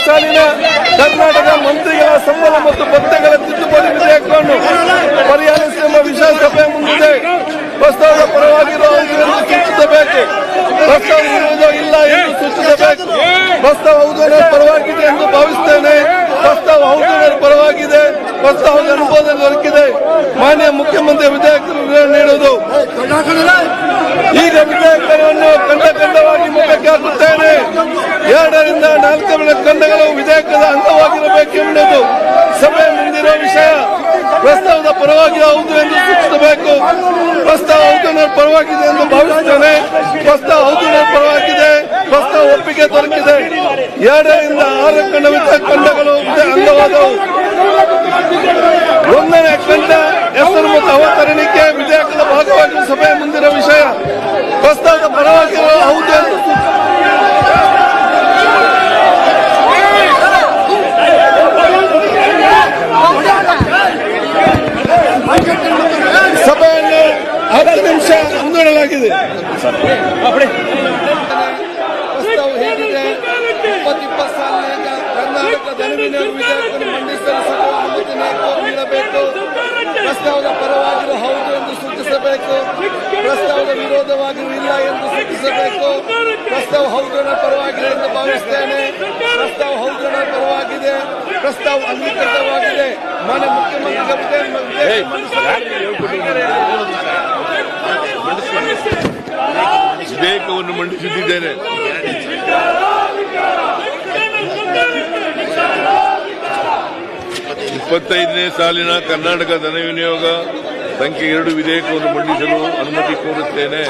ಸಾಲಿನ ಕರ್ನಾಟಕ ಮಂತ್ರಿಗಳ ಸಂಬಳ ಮತ್ತು ಭತ್ಯೆಗಳ ತಿದ್ದುಪಡಿ ವಿಧೇಯಕವನ್ನು ಪರಿಹರಿಸುವ ವಿಶೇಷ ಸಭೆ ಮುಂದಿದೆ. ಪ್ರಸ್ತಾವದ ಪರವಾಗಿರುವ ಸೂಚಿಸಬೇಕು, ಪ್ರಸ್ತಾವ ವಿರೋಧ ಇಲ್ಲ ಎಂದು ಸೂಚಿಸಬೇಕು. ಪ್ರಸ್ತಾವ ಹೌದು ಪರವಾಗಿದೆ ಎಂದು ಭಾವಿಸುತ್ತೇನೆ. ಪ್ರಸ್ತಾವ ಹೌದು ಪರವಾಗಿದೆ. ಪ್ರಸ್ತಾವದ ಅನುಮೋದನೆ ದೊರಕಿದೆ. ಮಾನ್ಯ ಮುಖ್ಯಮಂತ್ರಿ ವಿಧೇಯಕರು ನೀಡುವುದು. ಈಗ ವಿಧೇಯಕವನ್ನು ಖಂಡವಾಗಿ ಮುಖಕ್ಕೆ ಹಾಕುತ್ತೇನೆ. 2 ರಿಂದ 4 ಖಂಡಗಳು ವಿಧೇಯಕದ ಅಂಗವಾಗಿರಬೇಕೆಂಬುದು ಸಭೆ ಮುಂದಿರುವ ವಿಷಯ. ಪ್ರಸ್ತಾವದ ಪರವಾಗಿ ಹೌದು ಎಂದು ಸೂಚಿಸಬೇಕು. ಪ್ರಸ್ತಾವ ಹೌದು ಪರವಾಗಿದೆ ಎಂದು ಭಾವಿಸುತ್ತೇನೆ. ಪ್ರಸ್ತಾವ ಹೌದು ಪರವಾಗಿದೆ. ಪ್ರಸ್ತಾವ ಒಪ್ಪಿಗೆ ದೊರಕಿದೆ. 2 ರಿಂದ 6 ಖಂಡಗಳು ಅಂಗವಾದವು. 1ನೇ ಖಂಡ ಹೆಸರು ಮತ್ತು ಅವತರಣಿಕೆ ವಿಧೇಯಕದ ಭಾಗವಾಗಿ ಸಭೆ ಮುಂದಿರುವ ವಿಷಯ. ಪ್ರಸ್ತಾವದ ಪರವಾಗಿ ಹೌದು ಎಂದು ಸಭೆಯನ್ನು 10 ನಿಮಿಷ ಮುಂದೂಡಲಾಗಿದೆ. ಪ್ರಸ್ತಾವ ಹೇಗಿದೆ? 2020 ಸಾಲಿನ ಕರ್ನಾಟಕ ಧನವಿನಿಯೋಗ ವಿಧೇಯಕವನ್ನು ಮಂಡಿಸಲು ಸಭೆ ಅನುಮತಿ ನೀಡಬೇಕು. ಪ್ರಸ್ತಾವದ ಪರವಾಗಿರುವ ಹೌದು ಎಂದು ಸೂಚಿಸಬೇಕು. ಪ್ರಸ್ತಾವದ ವಿರೋಧವಾಗಿರುವ ಇಲ್ಲ ಎಂದು ಸೂಚಿಸಬೇಕು. ಪ್ರಸ್ತಾವ ಹೌದು ಪರವಾಗಿದೆ ಎಂದು ಭಾವಿಸುತ್ತೇನೆ. ಪ್ರಸ್ತಾವ ಹೌದು ಪರವಾಗಿದೆ. ಪ್ರಸ್ತಾವ ಅಂಗೀಕೃತವಾಗಿದೆ. ಮಾನ್ಯ ಮುಖ್ಯಮಂತ್ರಿ ವಿಧೇಯಕವನ್ನು ಮಂಡಿಸುತ್ತಿದ್ದೇನೆ. 25ನೇ ಸಾಲಿನ ಕರ್ನಾಟಕ ಧನ ವಿನಿಯೋಗ ಸಂಖ್ಯೆ 2 ವಿಧೇಯಕವನ್ನು ಮಂಡಿಸಲು ಅನುಮತಿ ಕೋರುತ್ತೇನೆ.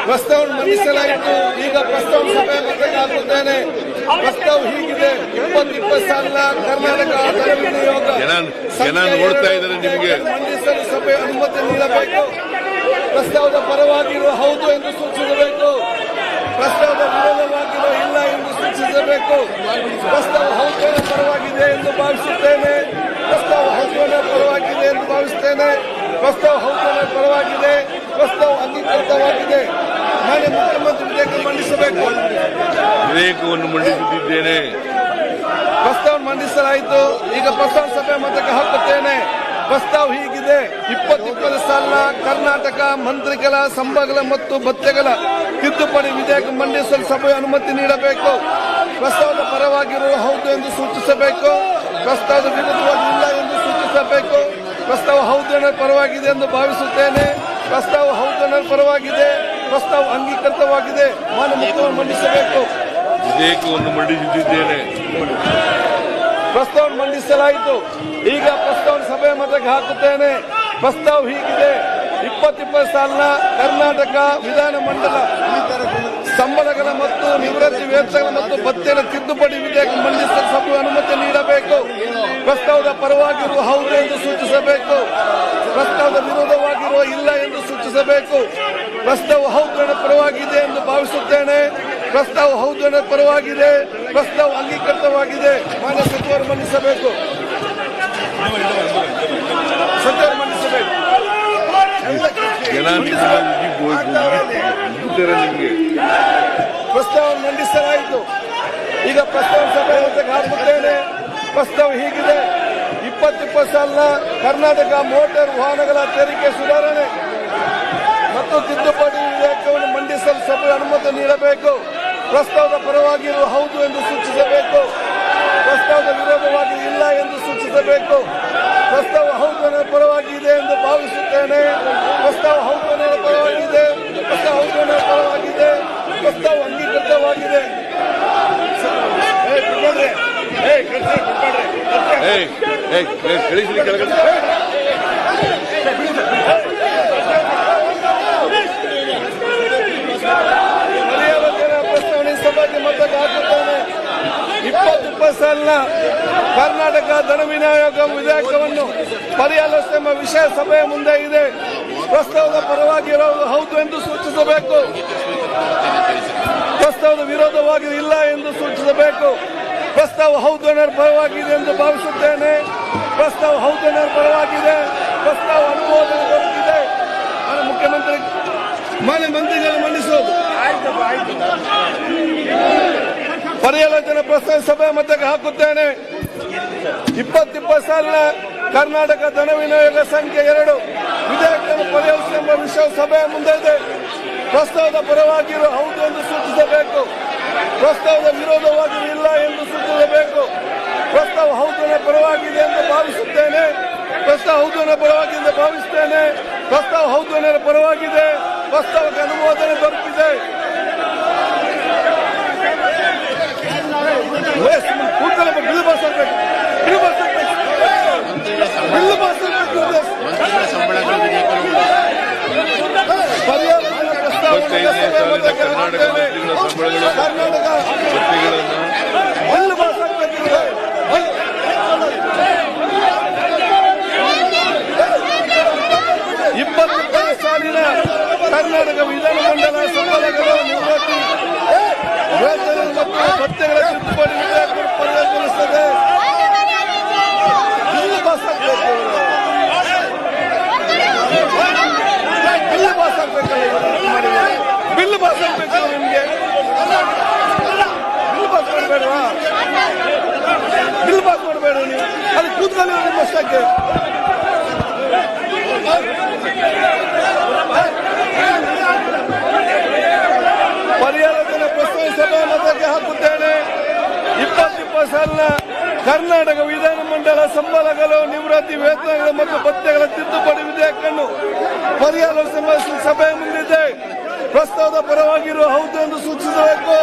ಪ್ರಸ್ತಾವ ಮಂಡಿಸಲಾಯಿತು. ಈಗ ಪ್ರಸ್ತಾವ ಸಭೆ ಮತಕ್ಕೆ ಹಾಕುತ್ತೇನೆ. ಪ್ರಸ್ತಾವ ಹೀಗಿದೆ: 2020 ಸಾಲಿನ ಕರ್ನಾಟಕ ಧನ ವಿನಿಯೋಗ ಜನ ನೋಡ್ತಾ ಇದ್ದಾರೆ. ನಿಮಗೆ ಮಂಡಿಸಲು ಸಭೆ ಅನುಮತಿ ನೀಡಬೇಕು. ಪ್ರಸ್ತಾವದ ಪರವಾಗಿರುವ ಹೌದು ಎಂದು ಸೂಚಿಸಬೇಕು. ಪ್ರಸ್ತಾವದ ವಿರೋಧವಾಗಿರುವ ಇಲ್ಲ ಎಂದು ಸೂಚಿಸಬೇಕು. ಪ್ರಸ್ತಾವ ಹೌದು ಪರವಾಗಿದೆ ಎಂದು ಭಾವಿಸುತ್ತೇನೆ. ಪ್ರಸ್ತಾವ ಹೌದು ಪರವಾಗಿದೆ ಎಂದು ಭಾವಿಸುತ್ತೇನೆ. ಪ್ರಸ್ತಾವ ಹೌದು ಪರವಾಗಿದೆ. ಪ್ರಸ್ತಾವ ಅಂಗೀಕೃತವಾಗಿದೆ. ಮಾನ್ಯ ಮುಖ್ಯಮಂತ್ರಿ ವಿಧೇಯಕ ಮಂಡಿಸಬೇಕು. ವಿಧೇಯಕವನ್ನು ಮಂಡಿಸುತ್ತಿದ್ದೇನೆ. ಪ್ರಸ್ತಾವ ಮಂಡಿಸಲಾಯಿತು. ಈಗ ಪ್ರಸ್ತಾವ ಸಭೆ ಮತಕ್ಕೆ ಹಾಕುತ್ತೇನೆ. ಪ್ರಸ್ತಾವ ಹೀಗಿದೆ: 2020 ಸಾಲಿನ ಕರ್ನಾಟಕ ಮಂತ್ರಿಗಳ ಸಂಬಳ ಮತ್ತು ಭತ್ಯೆಗಳ ತಿದ್ದುಪಡಿ ವಿಧೇಯಕ ಮಂಡಿಸಲು ಸಭೆ ಅನುಮತಿ ನೀಡಬೇಕು. ಪ್ರಸ್ತಾವದ ಪರವಾಗಿರುವ ಹೌದು ಎಂದು ಸೂಚಿಸಬೇಕು. ಪ್ರಸ್ತಾವದ ವಿರುದ್ಧವಾಗಿ ಇಲ್ಲ ಎಂದು ಸೂಚಿಸಬೇಕು. ಪ್ರಸ್ತಾವ ಹೌದು ಪರವಾಗಿದೆ ಎಂದು ಭಾವಿಸುತ್ತೇನೆ. ಪ್ರಸ್ತಾವ ಹೌದು ಪರವಾಗಿದೆ. ಪ್ರಸ್ತಾವ ಅಂಗೀಕೃತವಾಗಿದೆ. ಮಾನ್ಯ ಮುಖ್ಯಮಂತ್ರಿ ಮಂಡಿಸಬೇಕು. ವಿಧೇಯಕವನ್ನು ಮಂಡಿಸುತ್ತಿದ್ದೇನೆ. ಪ್ರಸ್ತಾವ ಮಂಡಿಸಲಾಯಿತು. ಈಗ ಪ್ರಸ್ತಾವ ಸಭೆ ಮತಕ್ಕೆ ಹಾಕುತ್ತೇನೆ. ಪ್ರಸ್ತಾವ ಹೀಗಿದೆ: 2020 ಸಾಲಿನ ಕರ್ನಾಟಕ ವಿಧಾನಮಂಡಲ ಸಂಬಳಗಳ ಮತ್ತು ನಿವೃತ್ತಿ ವೇತನಗಳ ಮತ್ತು ಭತ್ಯೆಗಳ ತಿದ್ದುಪಡಿ ವಿಧೇಯಕ ಮಂಡಿಸಲು ಸಭೆ ಅನುಮತಿ ನೀಡಬೇಕು. ಪ್ರಸ್ತಾವದ ಪರವಾಗಿರುವ ಹೌದು ಎಂದು ಸೂಚಿಸಬೇಕು. ಪ್ರಸ್ತಾವದ ವಿರೋಧವಾಗಿರುವ ಇಲ್ಲ ಎಂದು ಸೂಚಿಸಬೇಕು. ಪ್ರಸ್ತಾವ ಹೌದು ಪರವಾಗಿದೆ ಎಂದು ಭಾವಿಸುತ್ತೇನೆ. ಪ್ರಸ್ತಾವ ಹೌದು ಪರವಾಗಿದೆ. ಪ್ರಸ್ತಾವ ಅಂಗೀಕೃತವಾಗಿದೆ. ಮಾನ್ಯ ಸಚಿವರು ಮಂಡಿಸಬೇಕು. ನಿಮಗೆ ಪ್ರಸ್ತಾವ ಮಂಡಿಸಲಾಯಿತು. ಈಗ ಪ್ರಸ್ತಾವ ಸಭೆ ಹಾಕುತ್ತೇನೆ. ಪ್ರಸ್ತಾವ ಹೀಗಿದೆ: 2020 ಸಾಲಿನ ಕರ್ನಾಟಕ ಮೋಟಾರ್ ವಾಹನಗಳ ತೆರಿಗೆ ಸುಧಾರಣೆ ಮತ್ತು ತಿದ್ದುಪಡಿ ವಿಧೇಯಕವನ್ನು ಮಂಡಿಸಲು ಸಭೆ ಅನುಮತಿ ನೀಡಬೇಕು. ಪ್ರಸ್ತಾವದ ಪರವಾಗಿರುವ ಹೌದು ಎಂದು ಸೂಚಿಸಬೇಕು. ಪ್ರಸ್ತಾವದ ವಿರೋಧವಾಗಿ ಇಲ್ಲ ಎಂದು ಸೂಚಿಸಬೇಕು. ಪ್ರಸ್ತಾವ ಹೌದು ಪರವಾಗಿದೆ ಎಂದು ಭಾವಿಸುತ್ತೇನೆ. ಪ್ರಸ್ತಾವ ಹೌದು ಪರವಾಗಿದೆ. ಪ್ರಸ್ತಾವ ಹೌದು ಪರವಾಗಿದೆ. ಪ್ರಸ್ತಾವ ಅಂಗೀಕೃತವಾಗಿದೆ. ಪ್ರಸ್ತಾವನೆ ಸಭೆಗೆ ಮತಕ್ಕೆ ಹಾಕುತ್ತಾನೆ. 2020 ಸಾಲಿನ ಕರ್ನಾಟಕ ಧನ ವಿನಿಯೋಗ ವಿಧೇಯಕವನ್ನು ಪರಿಹರಿಸುವ ವಿಷಯ ಸಭೆಯ ಮುಂದೆ ಇದೆ. ಪ್ರಸ್ತಾವದ ಪರವಾಗಿರುವುದು ಹೌದು ಎಂದು ಸೂಚಿಸಬೇಕು. ಪ್ರಸ್ತಾವದ ವಿರೋಧವಾಗಿ ಇಲ್ಲ ಎಂದು ಸೂಚಿಸಬೇಕು. ಪ್ರಸ್ತಾವ ಹೌದು ಪರವಾಗಿದೆ ಎಂದು ಭಾವಿಸುತ್ತೇನೆ. ಪ್ರಸ್ತಾವ ಹೌದು ಪರವಾಗಿದೆ. ಪ್ರಸ್ತಾವ ಅನುಮೋದನೆ ದೊರಕಿದೆ. ಮುಖ್ಯಮಂತ್ರಿ ಮಾನ್ಯ ಮಂತ್ರಿಗಳು ಮಂಡಿಸುವುದು. ಪರ್ಯಾಲೋಚನೆ ಪ್ರಸ್ತಾವ ಸಭೆ ಮತಕ್ಕೆ ಹಾಕುತ್ತೇನೆ. 2020 ಸಾಲಿನ ಕರ್ನಾಟಕ ಧನ ವಿನಿಯೋಗ ಸಂಖ್ಯೆ 2 ವಿಧೇಯಕವನ್ನು ಪರಿಹರಿಸುವ ವಿಷಯ ಸಭೆಯ ಮುಂದೆ ಇದೆ. ಪ್ರಸ್ತಾವದ ಪರವಾಗಿರುವ ಹೌದು ಎಂದು ಸೂಚಿಸಬೇಕು. ಪ್ರಸ್ತಾವದ ವಿರೋಧವಾಗಿ ಇಲ್ಲ ಎಂದು ಸೂಚಿಸಬೇಕು. ಪ್ರಸ್ತಾವ ಹೌದನ ಪರವಾಗಿದೆ ಎಂದು ಭಾವಿಸುತ್ತೇನೆ. ಪ್ರಸ್ತಾವ ಹೌದನ ಪರವಾಗಿದೆ ಭಾವಿಸುತ್ತೇನೆ. ಪ್ರಸ್ತಾವ ಹೌದನ ಪರವಾಗಿದೆ. ಪ್ರಸ್ತಾವಕ್ಕೆ ಅನುಮೋದನೆ ದೊರಕಿದೆ. ಕೂಡಲೇ ಬಿಲ್ ಪಾಸ್ ಆಗಬೇಕು. ಬಿಲ್ ಪಾಸ್ ಆಗಬೇಕು. ಬಿಲ್ ಪಾಸ್ ಆಗಬೇಕು. ಪರ್ಯಾಲೋಚನಾ ಪ್ರಸ್ತಾವ ಕರ್ನಾಟಕ ಮಂತ್ರಿಗಳ ಸಂಬಳಗಳು ಕರ್ನಾಟಕ ಭತ್ಯೆಗಳನ್ನು ಬಿಲ್ ಪಾಸ್ ಆಗಬೇಕಿದೆ. 2020 ಸಾಲಿನ ಕರ್ನಾಟಕ ವಿಧಾನಮಂಡಲ ಸಂಬಳಗಳು ನಿವೃತ್ತಿ ವೇತನ ಮತ್ತು ಭತ್ಯೆಗಳ ತಿದ್ದುಪಡಿ ವಿಧೇಯಕ ಪರಿಗಣಿಸುತ್ತದೆ. ಬಿಲ್ ಪಾಸ್ ಆಗಬೇಕು. ಬಿಲ್ ಪಾಸ್ ಆಗಬೇಕಲ್ಲ. ಬಿಲ್ ಪಾಸ್ ಆಗಬೇಕು. ನಿಮಗೆ ಬಿಲ್ ಪಾಸ್ ಮಾಡಬೇಡವಾ? ಬಿಲ್ ಪಾಸ್ ಮಾಡಬೇಡ ನೀವು. ಅಲ್ಲಿ ಕೂತ್ಕೊಂಡು ನಿಮ್ಮಷ್ಟಕ್ಕೆ ಪರ್ಯಾಲೋಚನೆ ಪ್ರಸ್ತಾವ ಸಭೆ ಮತಕ್ಕೆ ಹಾಕುತ್ತೇನೆ. 2020 ಸಾಲಿನ ಕರ್ನಾಟಕ ವಿಧಾನಮಂಡಲ ಸಂಬಳಗಳು ನಿವೃತ್ತಿ ವೇತನಗಳು ಮತ್ತು ಭತ್ಯೆಗಳ ತಿದ್ದುಪಡಿ ವಿಧೇಯಕವನ್ನು ಪರ್ಯಾಲೋಚನೆ ಸಭೆ ಮುಂದಿದೆ. ಪ್ರಸ್ತಾವದ ಪರವಾಗಿರುವ ಹೌದು ಎಂದು ಸೂಚಿಸಬೇಕು.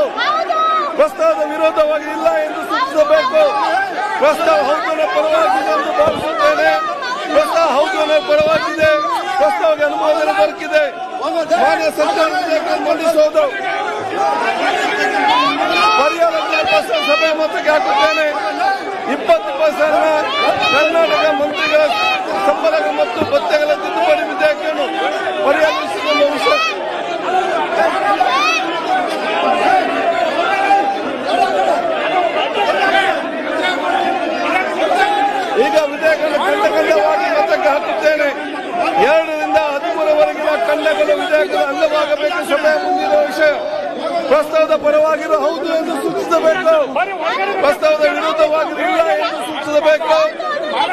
ಪ್ರಸ್ತಾವದ ವಿರೋಧವಾಗಿ ಇಲ್ಲ ಎಂದು ಸೂಚಿಸಬೇಕು. ಪ್ರಸ್ತಾವ ಹೌದನ ಪರವಾಗಿದೆ ಎಂದು ಭಾವಿಸುತ್ತೇನೆ. ಪ್ರಸ್ತಾವ ಹೌದನ ಪರವಾಗಿದೆ. ಪ್ರಸ್ತಾವಕ್ಕೆ ಅನುಮೋದನೆ ದೊರಕಿದೆ. ಮಾನ್ಯ ಸಂಚಾರ ವಿಧೇಯಕ ಮಂಡಿಸುವುದು. ಪರ್ಯಾಲೋಚನೆ ಪ್ರಸ್ತಾವ ಸಭೆ ಮತಕ್ಕೆ ಹಾಕುತ್ತೇನೆ. 2020 ಸಾಲಿನ ಕರ್ನಾಟಕ ಮಂತ್ರಿಗಳ ಸಂಬಳಗಳು ಮತ್ತು ಭತ್ಯೆಗಳ ತಿದ್ದುಪಡಿ ವಿಧೇಯಕವನ್ನು ಪರಿಹರಿಸಿರುವ ವಿಷಯ ಈಗ ವಿಧೇಯಕವನ್ನು ಖಂಡವಾಗಿ ಮತಕ್ಕೆ ಹಾಕುತ್ತೇನೆ. 2 ರಿಂದ 13ವರೆಗಿನ ಖಂಡಗಳು ವಿಧೇಯಕದ ಅಂಗವಾಗಬೇಕು. ಸಭೆಯ ಮುಂದಿರುವ ವಿಷಯ ಪ್ರಸ್ತಾವದ ಪರವಾಗಿರುವ ಹೌದು ಎಂದು ಸೂಚಿಸಬೇಕು. ಪ್ರಸ್ತಾವದ ವಿರುದ್ಧವಾಗಿ ಇಲ್ಲ ಎಂದು ಸೂಚಿಸಬೇಕು.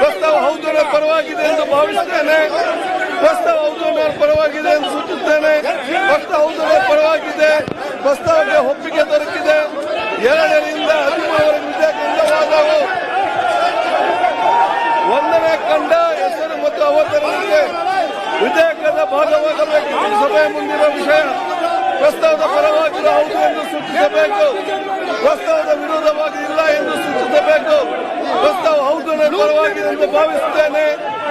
ಪ್ರಸ್ತಾವ ಹೌದು ಪರವಾಗಿದೆ ಎಂದು ಭಾವಿಸುತ್ತೇನೆ. ಪ್ರಸ್ತಾವ ಹೌದು ಪರವಾಗಿದೆ ಎಂದು ಸೂಚಿಸುತ್ತೇನೆ. ಪ್ರಸ್ತಾವ ಹೌದು ಪರವಾಗಿದೆ. ಪ್ರಸ್ತಾವಕ್ಕೆ ಒಪ್ಪಿಗೆ ದೊರಕಿದೆ. 2 ರಿಂದ 13ವರೆಗೆ ವಿಧೇಯಕ ಅಂಗವಾದವು. 1ನೇ ಖಂಡ ಹೆಸರು ಮತ್ತು ಅವತರಣಿಕೆ ವಿಧೇಯಕದ ಭಾಗವಾಗಬೇಕು. ಸಭೆಯ ಮುಂದಿರುವ ವಿಷಯ ಪ್ರಸ್ತಾವದ ಪರವಾಗಿರುವ ಹೌದು ಎಂದು ಸೂಚಿಸಬೇಕು. ಪ್ರಸ್ತಾವದ ವಿರೋಧವಾಗಿ ಇಲ್ಲ ಎಂದು ಸೂಚಿಸಬೇಕು. ಪ್ರಸ್ತಾವ ಹೌದು ಪರವಾಗಿದೆ ಎಂದು ಭಾವಿಸುತ್ತೇನೆ.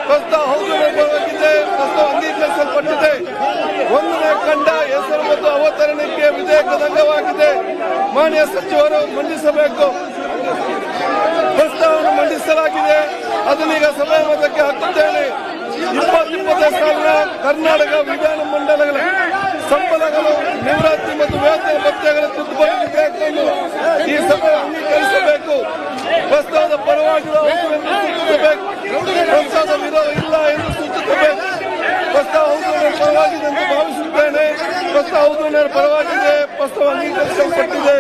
ಪ್ರಸ್ತಾವ ಹೌದು ಪರವಾಗಿದೆ. ಪ್ರಸ್ತಾವ ಅಂಗೀಕರಿಸಲ್ಪಟ್ಟಿದೆ. 1ನೇ ಖಂಡ ಹೆಸರು ಮತ್ತು ಅವತರಣಿಕೆ ವಿಧೇಯಕದ ಅಂಗವಾಗಿದೆ. ಮಾನ್ಯ ಸಚಿವರು ಮಂಡಿಸಬೇಕು. ಪ್ರಸ್ತಾವವನ್ನು ಮಂಡಿಸಲಾಗಿದೆ. ಅದನ್ನೀಗ ಸಭೆಯ ಮತಕ್ಕೆ ಹಾಕುತ್ತೇನೆ. 2020 ಸಾಲಿನ ಕರ್ನಾಟಕ ವಿಧಾನಮಂಡಲಗಳ ಸಂಬಳಗಳು ನಿವೃತ್ತಿ ಮತ್ತು ವೇತನ ಭತ್ಯೆಗಳ ತಿದ್ದುಪಡಿ ವಿಧೇಯಕವನ್ನು ಈ ಸಭೆ ಅಂಗೀಕರಿಸಬೇಕು. ಪ್ರಸ್ತಾವದ ಪರವಾಗಿರುವ ಹೌದು ಎಂದು ಸೂಚಿಸಬೇಕು. ಪ್ರಸ್ತಾವದ ವಿರೋಧ ಇಲ್ಲ ಎಂದು ಸೂಚಿಸಬೇಕು. ಪ್ರಸ್ತಾವ ಹೌದು ಪರವಾಗಿದೆ ಎಂದು ಭಾವಿಸುತ್ತೇನೆ. ಪ್ರಸ್ತಾವ ಹೌದು ಪರವಾಗಿದೆ. ಪ್ರಸ್ತಾವ ಅಂಗೀಕರಿಸಲ್ಪಟ್ಟಿದೆ.